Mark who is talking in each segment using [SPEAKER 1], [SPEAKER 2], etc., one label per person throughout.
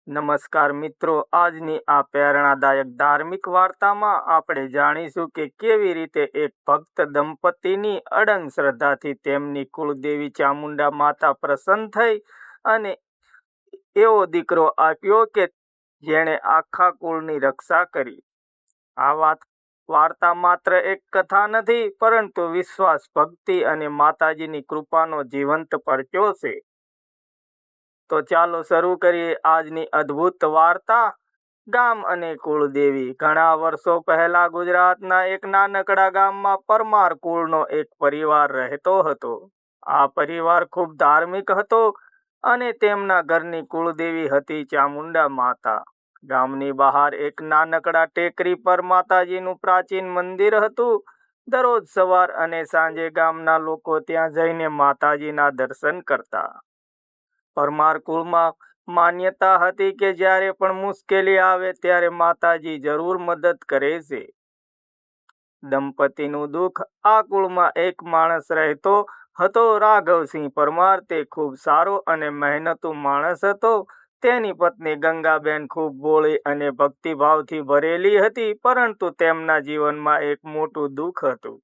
[SPEAKER 1] નમસ્કાર મિત્રો, આજની આ પ્રેરણાદાયક ધાર્મિક વાર્તામાં આપણે જાણીશું કે કેવી રીતે એક ભક્ત દંપતીની અડંગ શ્રદ્ધાથી તેમની કુળદેવી ચામુંડા માતા પ્રસન્ન થઈ અને એવો દીકરો આપ્યો કે જેણે આખા કુળની રક્ષા કરી। આ વાર્તા માત્ર એક કથા નથી, પરંતુ વિશ્વાસ, ભક્તિ અને માતાજીની કૃપાનો જીવંત પરચો છે। તો ચાલો શરૂ કરીએ આજની અદ્ભુત વાર્તા। ગામ અને કુળદેવી। ઘણા વર્ષો પહેલા ગુજરાતના એક નાનકડા ગામમાં પરમાર કુળનો એક પરિવાર રહેતો હતો। આ પરિવાર ખૂબ ધાર્મિક હતો અને તેમના ઘરની કુળદેવી હતી ચામુંડા માતા। ગામની બહાર એક નાનકડા ટેકરી પર માતાજીનું પ્રાચીન મંદિર હતું। દરરોજ સવાર અને સાંજે ગામના લોકો ત્યાં જઈને માતાજીના દર્શન કરતા। પરમાર કુળમાં માન્યતા હતી કે જ્યારે પણ મુશ્કેલી આવે ત્યારે માતાજી જરૂર મદદ કરે છે। દંપતીનું દુઃખ। આ કુળમાં એક માણસ રહેતો હતો, રાઘવસિંહ પરમાર। તે ખૂબ સારો અને મહેનતુ માણસ હતો। તેની પત્ની ગંગાબેન ખૂબ ભોળી અને ભક્તિભાવથી ભરેલી હતી, પરંતુ તેમના જીવનમાં એક મોટું દુઃખ હતું।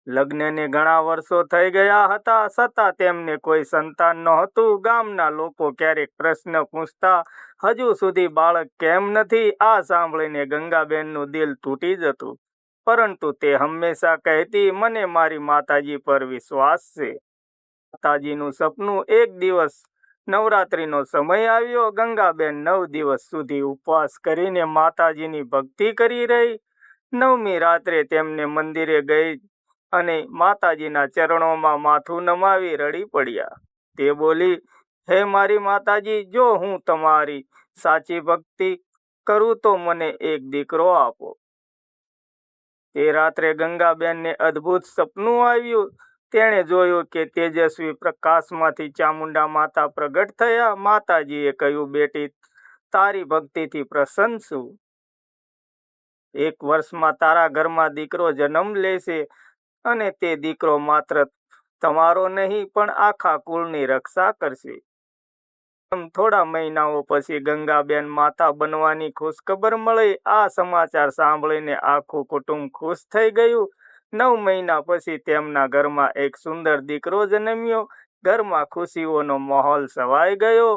[SPEAKER 1] લગ્નને ઘણા વર્ષો થઈ ગયા હતા, છતાં તેમને કોઈ સંતાન નહોતું। ગામના લોકો ક્યારેક પ્રશ્ન પૂછતા, હજુ સુધી બાળક કેમ નથી? આ સાંભળીને ગંગાબેનનું દિલ તૂટી જતું, પરંતુ તે હંમેશા કહેતી, મને મારી માતાજી પર વિશ્વાસ છે। માતાજીનું સપનું। એક દિવસ નવરાત્રિનો સમય આવ્યો। ગંગાબેન 9 દિવસ સુધી ઉપવાસ કરીને માતાજીની ભક્તિ કરી રહી। 9મી રાત્રે તેમને મંદિરે ગઈ અને માતાજીના ચરણોમાં માથું નમાવી રડી પડ્યા। તે બોલી, હે મારી માતાજી, જો હું તમારી સાચી ભક્તિ કરું તો મને એક દીકરો આપો। તે રાત્રે ગંગાબેનને અદ્ભુત સપનું આવ્યું। તેણે જોયું કે તેજસ્વી પ્રકાશમાંથી ચામુંડા માતા પ્રગટ થયા। માતાજીએ કહ્યું, બેટી, તારી ભક્તિથી પ્રસન્ન છું। 1 વર્ષમાં તારા ઘરમાં દીકરો જન્મ લેશે અને તે દીકરો માત્ર તમારો નહીં પણ આખા કુળની રક્ષા કરશે। થોડા મહિનાઓ પછી ગંગાબેન માતા બનવાની ખુશખબર મળી। આ સમાચાર સાંભળીને આખું કુટુંબ ખુશ થઈ ગયું। 9 મહિના પછી તેમના ઘરમાં એક સુંદર દીકરો જન્મ્યો। ઘરમાં ખુશીઓનો માહોલ છવાઈ ગયો।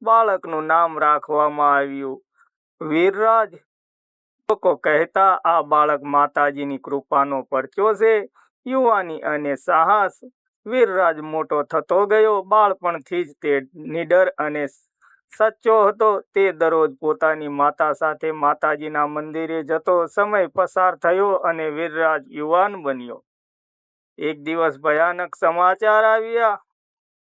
[SPEAKER 1] બાળકનું નામ રાખવામાં આવ્યું વીરરાજ। લોકો કહેતા, આ બાળક માતાજીની કૃપાનો પરચો છે। યુવાની અને સાહસ। વીરરાજ મોટો થતો ગયો। બાળપણથી જ તે નીડર અને સચ્ચો હતો। તે દરરોજ પોતાની માતા સાથે માતાજીના મંદિરે જતો। સમય પસાર થયો અને વીરરાજ યુવાન બન્યો। એક દિવસ ભયાનક સમાચાર આવ્યા।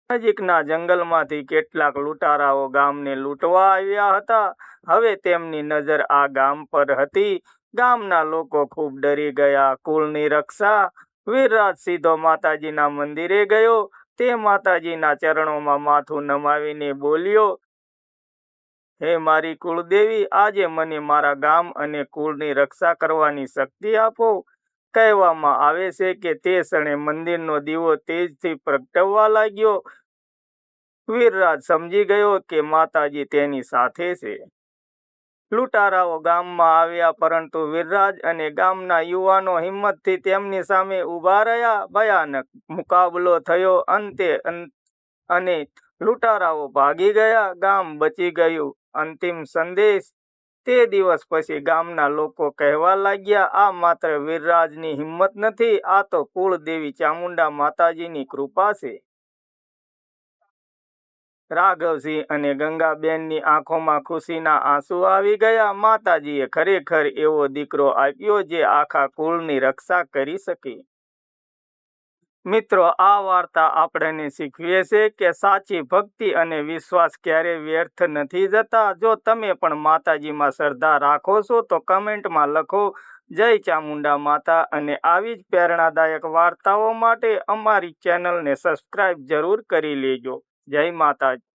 [SPEAKER 1] નજીકના જંગલમાંથી કેટલાક લૂંટારાઓ ગામને લૂંટવા આવ્યા હતા। હવે તેમની નજર આ ગામ પર હતી। ગામના લોકો ખૂબ ડરી ગયા। કુળની રક્ષા। વીરરાજ સીધો માતાજીના મંદિરે ગયો। તે માતાજીના ચરણોમાં માથું નમાવીને બોલ્યો, હે મારી કુળદેવી, આજે મને મારા ગામ અને કુળની રક્ષા કરવાની શક્તિ આપો। કહેવામાં આવે છે કે તે ક્ષણે મંદિરનો દીવો તેજથી પ્રગટવા લાગ્યો। વીરરાજ સમજી ગયો કે માતાજી તેની સાથે છે। લૂંટારાઓ ગામમાં આવ્યા, પરંતુ વીરરાજ અને ગામના યુવાનો હિંમતથી તેમની સામે ઊભા રહ્યા। ભયાનક મુકાબલો થયો। અંતે અને લૂંટારાઓ ભાગી ગયા। ગામ બચી ગયું। અંતિમ સંદેશ। તે દિવસ પછી ગામના લોકો કહેવા લાગ્યા, આ માત્ર વીરરાજની હિંમત નથી, આ તો કુળદેવી ચામુંડા માતાજીની કૃપા છે। રાઘવસિંહ અને ગંગાબેનની આંખોમાં ખુશીના આંસુ આવી ગયા। માતાજીએ ખરેખર એવો દીકરો આપ્યો જે આખા કુળની રક્ષા કરી શકે। મિત્રો, આ વાર્તા આપણને શીખવે છે કે સાચી ભક્તિ અને વિશ્વાસ ક્યારેય વ્યર્થ નથી જતા। જો તમે પણ માતાજીમાં શ્રદ્ધા રાખો છો તો કમેન્ટમાં લખો, જય ચામુંડા માતા। અને આવી જ પ્રેરણાદાયક વાર્તાઓ માટે અમારી ચેનલને સબસ્ક્રાઇબ જરૂર કરી લેજો। જય માતાજી।